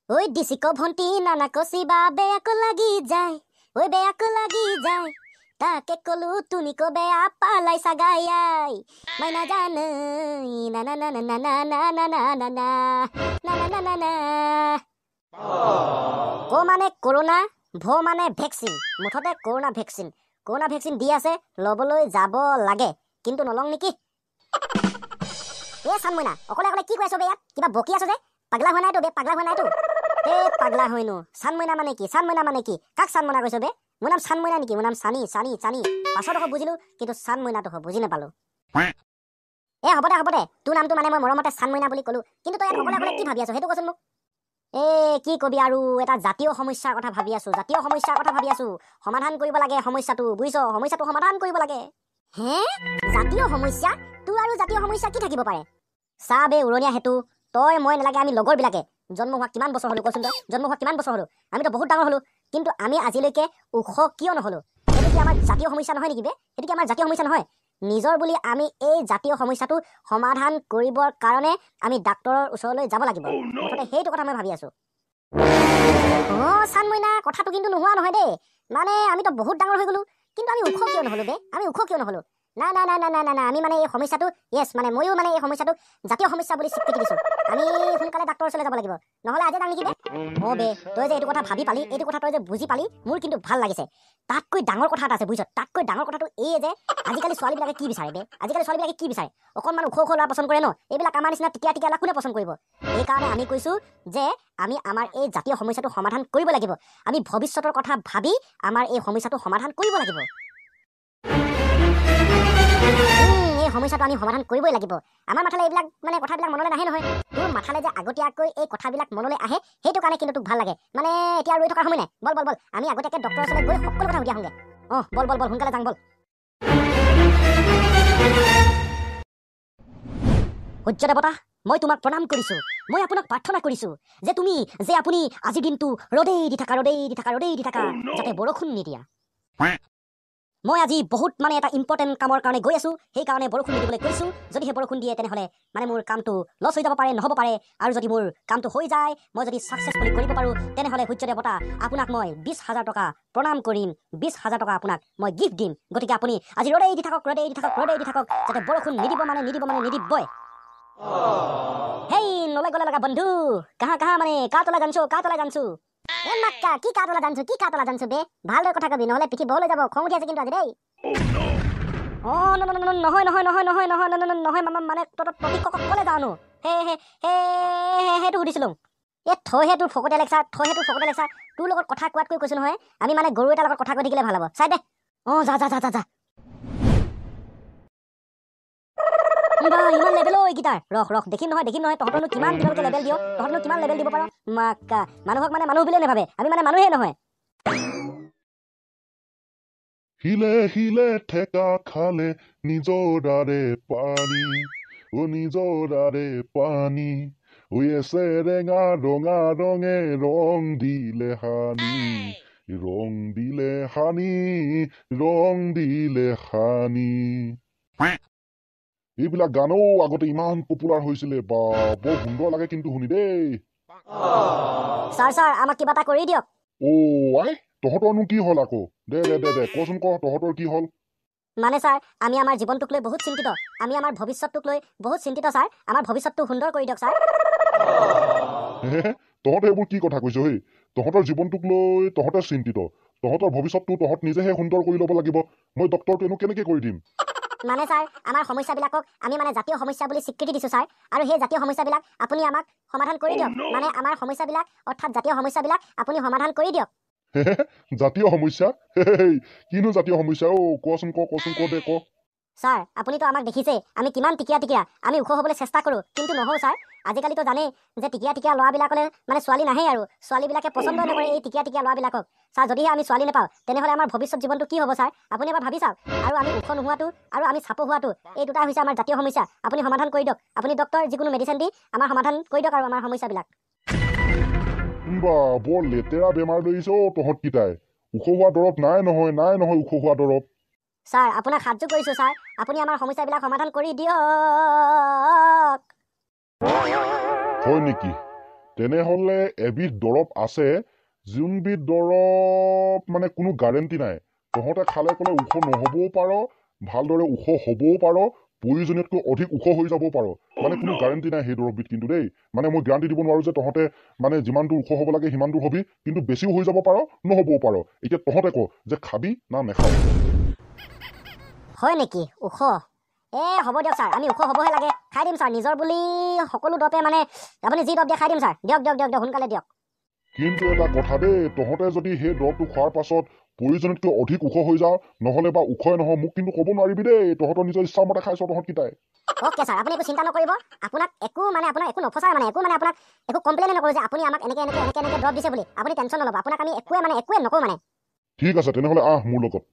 ওই ডিসিকো ভন্টি নানা কসিবা বেয়াকো লাগি যায় ওই বেয়াকো লাগি যায় তাকে কলু তুমি কো বেয়া পালাই সাগায়াই মাইনা জানে না না না না না না না না না না না না না না না কো মানে করোনা ভো মানে ভেকচিন মুঠতে করোনা ভেকচিন দি আছে লবলৈ যাব লাগে কিন্তু নলং নেকি এ সানমইনা অকলে অকলে কি কৈছ বে ইয়াত কিবা বকি আছ যে পাগলা হোৱা নাই তো বে পাগলা হোৱা নাই তো এ পাগলা হইনো সানমইনা মানে কি কাক সানমইনা কৈছ বে মোৰ নাম সানমইনা নেকি মোৰ নাম সানি পাছত আকৌ বুজিলো কিন্তু সানমইনাটো বুজি নাপালো এ হ'ব দে তোৰ নামটো মানে মই মৰমতে সানমইনা বুলি ক'লো কিন্তু তই অকলে অকলে কি ভাবি আছ সেইটো কচোন মোক এ কি কবি আৰু এটা জাতীয় সমস্যাৰ কথা ভাবি আছো সমাধান কৰিব লাগে সমস্যাটো বুজিছ সমস্যাটো সমাধান কৰিব লাগে হে জাতীয় সমস্যা তোৰ আৰু জাতীয় সমস্যা কি থাকিব পাৰে চা বে উৰণীয়া হেতু তই মই নালাগে আমি লগৰবিলাকে জন্ম হোৱা কিমান বছৰ হলো কচোন তই জন্ম হোৱা কিমান বছৰ হলো আমিতো বহুত ডাঙৰ হলো কিন্তু আমি আজিলৈকে ওখ কিয় নহলো সেইটো কি আমাৰ জাতীয় সমস্যা নহয় নেকি বে সেইটো কি আমাৰ জাতীয় সমস্যা নহয় নিজৰ বুলি আমি এই জাতীয় সমস্যাটো সমাধান কৰিবৰ কাৰণে আমি ডাক্তৰৰ ওচৰলৈ যাব লাগিব মুঠতে সেইটো কথা মই ভাবি আছো সানমইনা কথাটো কিন্তু নোহোৱা নহয় দেই মানে আমিতো বহুত ডাঙৰ হৈ গলো কিন্তু আমি ওখ কিয় নহলো বে আমি ওখ কিয় নহলো না আমি মানে এই সমস্যাটো ইয়েছ মানে ময়ো মানে এই সমস্যাটো জাতীয় সমস্যা বুলি স্বীকৃতি দিছো আমি সোনকালে ডাক্তৰৰ ওচৰলৈ যাব লাগিব নহ'লে আজি যাম নেকি বে বে তই যে এইটো কথা ভাবি পালি এইটো কথা তই যে বুজি পালি মোৰ কিন্তু ভাল লাগিছে তাতকৈ ডাঙৰ কথা এটা আছে বুজিছ তাতকৈ ডাঙৰ কথাটো এই যে আজিকালি ছোৱালীবিলাকে কি বিচাৰে বে অকণমান ওখ ল'ৰা পচন্দ কৰে ন এইবিলাক আমাৰ নিচিনা টিকিয়া কোনে পচন্দ কৰিব সেইকাৰণে আমি কৈছো যে আমি আমাৰ এই জাতীয় সমস্যাটো সমাধান কৰিব লাগিব আমি ভৱিষ্যতৰ কথা ভাবি আমাৰ এই সমস্যাটো সমাধান কৰিব লাগিব এই সমস্যাটো আমি সমাধান কৰিবই লাগিব আমাৰ মাথালে এইবিলাক মানে কথাবিলাক মনলৈ নাহে নহয় তোৰ মাথালে যে আগতীয়াকৈ এই কথাবিলাক মনলৈ আহে সেইটো কাৰণে কিন্তু তোক ভাল লাগে মানে এতিয়া ৰৈ থকাৰ সময় নাই বল আমি আগতীয়াকৈ ডক্টৰৰ ওচৰলৈ গৈ সকলো কথা সুধি আহোঁগে বল সোনকালে যাওঁ বল সূৰ্য দেৱতা মই তোমাক প্ৰণাম কৰিছো মই আপোনাক প্ৰাৰ্থনা কৰিছো যে আপুনি আজিৰ দিনটো ৰদেই দি থাকা যাতে বৰষুণ নিদিয়া মই আজি বহুত মানে এটা ইম্পৰ্টেণ্ট কামৰ কাৰণে গৈ আছো সেইকাৰণে বৰষুণ নিদিবলৈ কৈছো যদি সেই বৰষুণ দিয়ে তেনেহ'লে মানে মোৰ কামটো লছ হৈ যাব পাৰে নহ'ব পাৰে আৰু যদি মোৰ কামটো হৈ যায় মই যদি ছাকচেছফুলি কৰিব পাৰোঁ তেনেহ'লে সূৰ্য দেৱতা আপোনাক মই 20,000 টকা প্ৰণাম কৰিম 20,000 টকা আপোনাক মই গিফ্ট দিম গতিকে আপুনি আজি ৰদেই দি থাকক যাতে বৰষুণ নিদিবই হেই নলে গলে লগা বন্ধু কাহা মানে কা তলা জানছো এ মাক্কা কি কা তলা জানছো বে ভালদৰে কথা কবি নহলে পিঠি বহলৈ যাব খং উঠি আছে কিন্তু আজি দেই নহয় মানে তই ক'লে যাওনো সেইটো সুধিছিলো এ থৈহে তোৰ ফকতে লেকচাৰ তোৰ লগত কথা কোৱাতকৈ কৈছো নহয় আমি মানে গৰু এটাৰ লগত কথা কৈ থাকিলে ভাল হ'ব চাই দে যা ইমান লেভেল এইকেইটাৰ ৰখ দেখিম নহয় তহঁতনো কিমান দিনলৈকে লেভেল দিয় তহঁতনো কিমান লেভেল দিব পাৰ মাক্কা মানুহক মানে মানুহ বুলিয়ে নাভাবে আমি মানে মানুহেই নহয় হিলে ঠেকা খালে নিজৰাৰে পানী আছে ৰেঙা ৰঙে ৰং দিলে হানি এইবিলাক গানো আগতে ইমান পপুলাৰ হৈছিলে বা বৰ সুন্দৰ লাগে কিন্তু শুনি দেই ছাৰ আমাক কিবা এটা কৰি দিয়ক তহঁতৰনো কি হ'ল আকৌ দে কচোন তহঁতৰ কি হ'ল মানে ছাৰ আমি আমাৰ জীৱনটোক লৈ বহুত চিন্তিত আমি আমাৰ ভৱিষ্যতটোক লৈ বহুত চিন্তিত ছাৰ আমাৰ ভৱিষ্যতটো সুন্দৰ কৰি দিয়ক ছাৰ তহঁতে এইবোৰ কি কথা কৈছ হেই তহঁতৰ জীৱনটোক লৈ তহঁতে চিন্তিত তহঁতৰ ভৱিষ্যতটো তহঁত নিজেহে সুন্দৰ কৰি ল'ব লাগিব মই ডক্টৰটো এনো কেনেকে কৰি দিম মানে ছাৰ আমাৰ সমস্যাবিলাকক আমি মানে জাতীয় সমস্যা বুলি স্বীকৃতি দিছো ছাৰ আৰু সেই জাতীয় সমস্যাবিলাক আপুনি আমাক সমাধান কৰি দিয়ক মানে আমাৰ সমস্যাবিলাক অৰ্থাৎ জাতীয় সমস্যাবিলাক আপুনি সমাধান কৰি দিয়ক জাতীয় সমস্যা কিনো জাতীয় সমস্যা কচোন দে ক ছাৰ আপুনিতো আমাক দেখিছে আমি কিমান টিকিয়া আমি ওখ হ'বলৈ চেষ্টা কৰোঁ কিন্তু নহওঁ ছাৰ আজিকালিতো জানেই যে টিকিয়া ল'ৰাবিলাকলৈ মানে ছোৱালী নাহে আৰু ছোৱালীবিলাকে পচন্দ নকৰে এই টিকিয়া ল'ৰাবিলাকক ছাৰ যদিহে আমি ছোৱালী নাপাওঁ তেনেহ'লে আমাৰ ভৱিষ্যত জীৱনটো কি হ'ব ছাৰ আপুনি এবাৰ ভাবি চাওক আৰু আমি ওখ নোহোৱাটো আৰু আমি চাপৰ হোৱাটো এই দুটাই হৈছে আমাৰ জাতীয় সমস্যা আপুনি সমাধান কৰি দিয়ক আপুনি ডক্টৰ যিকোনো মেডিচিন দি আমাৰ সমাধান কৰি দিয়ক আৰু আমাৰ সমস্যাবিলাক বৰ লেতেৰা বেমাৰ লৈছ তহঁতকেইটাই ওখ হোৱা দৰৱ নাই নহয় ওখ হোৱা দৰৱ ছাৰ আপোনাক সাহায্য কৰিছোঁ ছাৰ আপুনি আমাৰ সমস্যাবিলাক সমাধান কৰি দিয়ক হয় নেকি তেনেহ'লে এবিধ দৰৱ আছে যোনবিধ দৰৱ মানে কোনো গ্যাৰেণ্টি নাই তহঁতে খালে ক'লে ওখ নহ'বও পাৰ ভালদৰে ওখ হ'বও পাৰ প্ৰয়োজনীয়তকৈ অধিক ওখ হৈ যাবও পাৰ মানে কোনো গ্যাৰেণ্টি নাই সেই দৰৱবিধ কিন্তু দেই মানে মই গ্যাৰাণ্টি দিব নোৱাৰো যে তহঁতে মানে যিমান দূৰ ওখ হ'ব লাগে সিমান দূৰ হবি কিন্তু বেছিও হৈ যাব পাৰ নহ'বও পাৰ এতিয়া তহঁতে ক যে খাবি না নেখাও হয় নেকি ওখ হ'ব দিয়ক ছাৰ আমি ওখ হ'বহে লাগে খাই দিম ছাৰ নিজৰ বুলি সকলো দৰৱে মানে আপুনি যি দৰৱ দিয়ে খাই দিম ছাৰ দিয়ক দিয়ক দিয়ক দিয়ক সোনকালে দিয়ক কিন্তু এটা কথা দেই তহঁতে যদি সেই দৰৱটো খোৱাৰ পাছত প্ৰয়োজনতকৈ অধিক ওখ হৈ যাওঁ নহ'লে বা ওখই নহয় মোক কিন্তু ক'ব নোৱাৰিবি দেই তহঁতৰ নিজৰ ইচ্ছামতে খাইছ তহঁতকেইটাই অ'কে ছাৰ আপুনি একো চিন্তা নকৰিব আপোনাক একো নফচাই মানে একো আপোনাক একো কমপ্লেইন নকৰোঁ যে আপুনি আমাক এনেকৈ দৰৱ দিছে বুলি আপুনি টেনশ্যন নল'ব আপোনাক আমি একোৱে নকৰোঁ মানে ঠিক আছে তেনেহ'লে আহ মোৰ লগত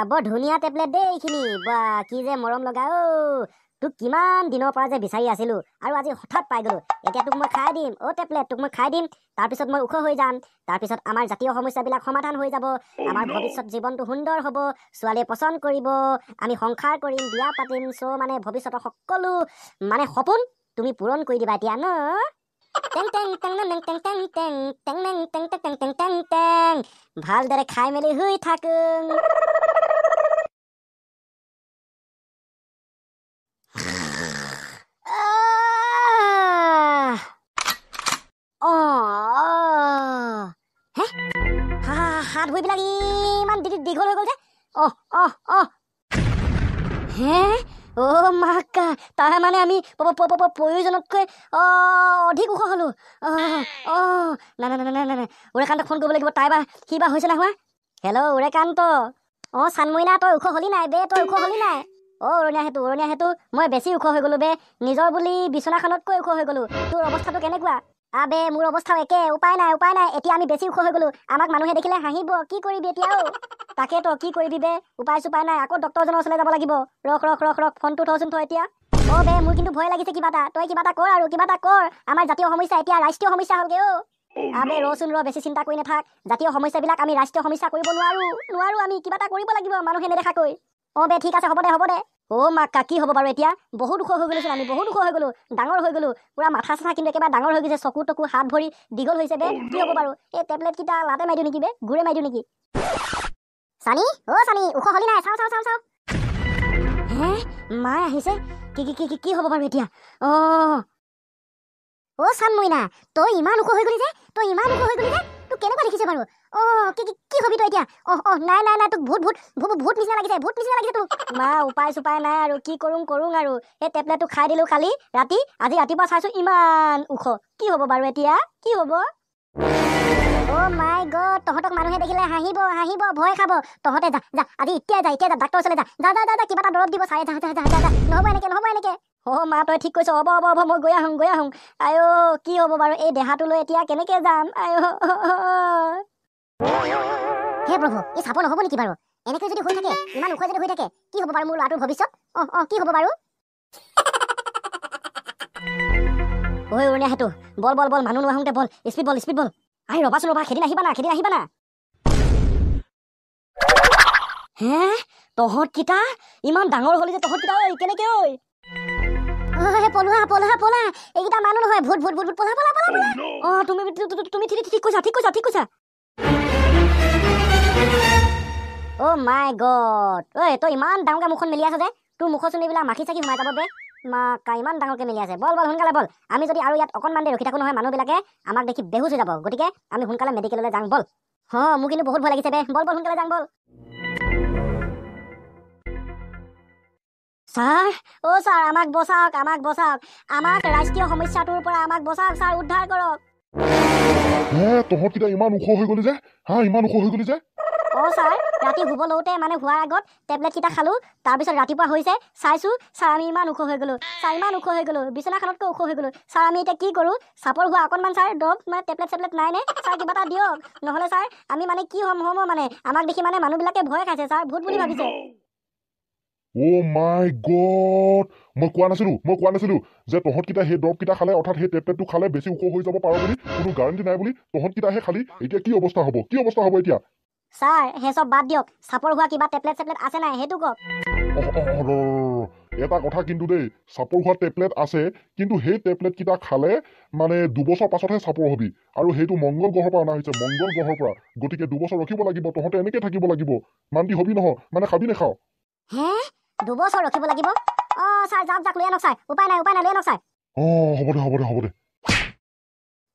বৰ ধুনীয়া টেবলেট দেই এইখিনি বা কি যে মৰম লগা তোক কিমান দিনৰ পৰা যে বিচাৰি আছিলোঁ আৰু আজি হঠাৎ পাই গ'লোঁ এতিয়া তোক মই খাই দিম টেবলেট তোক মই খাই দিম তাৰপিছত মই ওখ হৈ যাম তাৰপিছত আমাৰ জাতীয় সমস্যাবিলাক সমাধান হৈ যাব আমাৰ ভৱিষ্যত জীৱনটো সুন্দৰ হ'ব ছোৱালীয়ে পচন্দ কৰিব আমি সংসাৰ কৰিম বিয়া পাতিম মানে ভৱিষ্যতৰ সকলো মানে সপোন তুমি পূৰণ কৰি দিবা এতিয়া ন টেং টেং টেং টেং টেং টেং টেং টেং টেং টেং টেং টেং টেং টেং ভালদৰে খাই মেলি শুই থাকোঁ হাত ভৰিবিলাক ইমান দীঘল হৈ গ'ল যে হে মাকা তাৰ মানে আমি প্ৰয়োজনতকৈ অধিক ওখ হ'লোঁ নাই উৰেকান্তক ফোন কৰিব লাগিব তাই বা কি বা হৈছে নাই হোৱা হেল্ল' উৰেকান্ত চানমইনা তই ওখ হ'লি নাই বে তই ওখ হ'লি নাই উৰণীয়া সেতু মই বেছি ওখ হৈ গ'লোঁ বে নিজৰ বুলি বিচনাখনতকৈ ওখ হৈ গ'লোঁ তোৰ অৱস্থাটো কেনেকুৱা আবে মোৰ অৱস্থাও একে উপায় নাই এতিয়া আমি বেছি ওখ হৈ গ'লোঁ আমাক মানুহে দেখিলে হাঁহিব কি কৰিবি এতিয়াও তাকেতো কি কৰিবি বে উপায় নাই আকৌ ডক্তৰজনৰ ওচৰলৈ যাব লাগিব ৰখ ফোনটো থচোন থ এতিয়া বে মোৰ কিন্তু ভয় লাগিছে কিবা এটা তই কিবা এটা কৰ আৰু কিবা এটা কৰ আমাৰ জাতীয় সমস্যা এতিয়া ৰাষ্ট্ৰীয় সমস্যা হ'লগৈ আবে ৰচোন বেছি চিন্তা কৰি নাথাক জাতীয় সমস্যাবিলাক আমি ৰাষ্ট্ৰীয় সমস্যা কৰিব নোৱাৰো আমি কিবা এটা কৰিব লাগিব মানুহে নেদেখাকৈ বে ঠিক আছে হ'ব দে মাকা কি হ'ব বাৰু এতিয়া বহুত ওখ হৈ গ'লোচোন আমি বহুত ওখ হৈ গ'লোঁ ডাঙৰ হৈ গ'লোঁ পুৰা মাথা চাথা কিন্তু একেবাৰে ডাঙৰ হৈ গৈছে চকু টকু হাত ভৰি দীঘল হৈছে বে কি হ'ব বাৰু এই টেবলেটকেইটা লাতে মাৰি দিওঁ নেকি বে ঘূৰে মাৰি দিওঁ নেকি চানি ওখ হ'লি নাই চাওঁ হে মায়ে আহিছে কি হ'ব বাৰু এতিয়া চানমইনা তই ইমান ওখ হৈ গ'লি যে তোক কেনেকুৱা দেখিছে বাৰু কি হবি তই এতিয়া নাই তোক ভূত নিচিনা লাগিছে তোক মা উপায় নাই আৰু কি কৰোঁ আৰু এই টেবলেটটো খাই দিলোঁ কালি ৰাতি আজি ৰাতিপুৱা চাইছোঁ ইমান ওখ কি হ'ব বাৰু এতিয়া কি হ'ব মাই গড তহঁতক মানুহে দেখিলে হাঁহিব ভয় খাব তহঁতে যা আজি এতিয়া যা ডাক্তৰৰ ওচৰলৈ যা কিবা এটা দৰৱ দিব চাই যা নহ'ব এনেকে মা তই ঠিক কৈছ হ'ব মই গৈ আহোঁ আই কি হ'ব বাৰু এই দেহাটো লৈ এতিয়া কেনেকে যাম আই হে প্ৰভু এই চাব নহ'ব নেকি বাৰু এনেকৈ যদি হৈ থাকে ইমান ওখ যদি হৈ থাকে কি হ'ব বাৰু মোৰ ল'ৰাটোৰ ভৱিষ্যত কি হ'ব বাৰু উৰণীয়া সেতু বল মানুহ নোহোঁতে বল স্পীড বল আহি ৰ'বাচোন খেদিন আহিবা না হে তহঁতকেইটা ইমান ডাঙৰ হ'লি যে তহঁতকেইটা কেনেকে পলোৱা এইকেইটা মানুহ নহয় ভূত পলা তুমি ঠিক কৈছা মাই গড তই ইমান ডাঙৰকে মুখখন মেলি আছ যে তোৰ মুখৰ চোন এইবিলাক মাখি চাখি সোমাই যাব বে মাকা ইমান ডাঙৰকে মেলি আছে বল সোনকালে বল আমি যদি আৰু ইয়াত অকণমান দেৰি ৰখি থাকোঁ নহয় মানুহবিলাকে আমাক দেখি বেহুচ হৈ যাব গতিকে আমি সোনকালে মেডিকেললৈ যাওঁ বল মোৰ কিন্তু বহুত ভয় লাগিছে বে বল সোনকালে যাওঁ বল ছাৰ আমাক বচাওক আমাক ৰাষ্ট্ৰীয় সমস্যাটোৰ পৰা আমাক বচাওক ছাৰ উদ্ধাৰ কৰক তহঁতকেইটা ইমান ওখ হৈ গ'লি যে ছাৰ ৰাতি শুব লওঁতে মানে হোৱাৰ আগত টেবলেটকেইটা খালোঁ তাৰপিছত ৰাতিপুৱা হৈছে চাইছোঁ ছাৰ আমি ইমান ওখ হৈ গ'লোঁ বিচনাখনতকৈ ওখ হৈ গ'লোঁ ছাৰ আমি এতিয়া কি কৰোঁ চাপৰ হোৱা অকণমান ছাৰ দৰৱ মানে টেবলেট নাই নে ছাৰ কিবা এটা দিয়ক নহ'লে ছাৰ আমি মানে কি হ'ম মানে আমাক দেখি মানে মানুহবিলাকে ভয় খাইছে ছাৰ ভূত বুলি ভাবিছে মাই গড মই কোৱা নাছিলো যে তহঁতকেইটা সেই দৰৱকেইটা খালে অৰ্থাৎ সেই টেবলেটটো খালে বেছি ওখ হৈ যাব পাৰ বুলি কোনো গ্যাৰাণ্টি নাই বুলি তহঁতকেইটাহে খালি এতিয়া কি অৱস্থা হ'ব এতিয়া ছাৰ সেই চব বাদ দিয়ক চাপৰ হোৱা কিবা টেবলেট আছে নাই সেইটো কওক এটা কথা কিন্তু দেই, চাপৰ হোৱা টেবলেট আছে, কিন্তু সেই টেবলেট কেইটা খালে মানে 2 বছৰ পাছতহে চাপৰ হবি, আৰু সেইটো মংগল গ্ৰহৰ পৰা অনা হৈছে, মংগল গ্ৰহৰ পৰা। গতিকে 2 বছৰ ৰখিব লাগিব, তহঁতে এনেকে থাকিব লাগিব। মান্তি হবি নহয়, মানে খাবি নাখাও? হে 2 বছৰ ৰখিব লাগিব? ছাৰ যাওক যাওক, লৈ আনক ছাৰ, উপায় নাই লৈ আনক ছাৰ। হ'ব দে।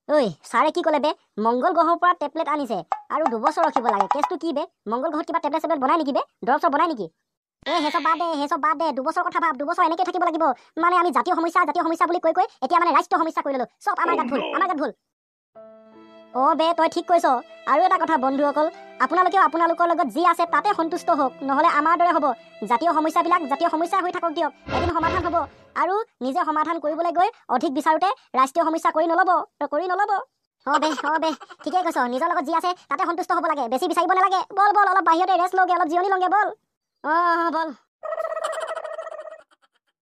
ঐ ছাৰে কি ক'লে বে? মংগল গ্ৰহৰ পৰা টেবলেট আনিছে আৰু 2 বছৰ ৰখিব লাগে, কেছটো কি বে? মংগল গ্ৰহত কিবা টেবলেট চেবলেট বনাই নেকি বে? দৰৱ চব বনাই নেকি? সেইচব বাদ দে 2 বছৰ কথা ভাব, 2 বছৰ এনেকৈ থাকিব লাগিব। মানে আমি জাতীয় সমস্যা বুলি কৈ এতিয়া মানে ৰাষ্ট্ৰীয় সমস্যা কৰি ল'লো। চব আমাৰ গাত ভুল। বে তই ঠিক কৈছ। আৰু এটা কথা বন্ধুসকল, আপোনালোকেও আপোনালোকৰ লগত যি আছে তাতে সন্তুষ্ট হওক, নহ'লে আমাৰ দৰে হ'ব। জাতীয় সমস্যাবিলাক জাতীয় সমস্যা হৈ থাকক দিয়ক, এদিন সমাধান হ'ব। আৰু নিজে সমাধান কৰিবলৈ গৈ অধিক বিচাৰোঁতে ৰাষ্ট্ৰীয় সমস্যা কৰি নল'ব। বে ঠিকেই কৈছ, নিজৰ লগত যি আছে তাতে সন্তুষ্ট হ'ব লাগে, বেছি বিচাৰিব নালাগে। বল অলপ বাহিৰতে ৰেষ্ট লওঁগে, অলপ জিৰণি লওঁগে, বল। বল।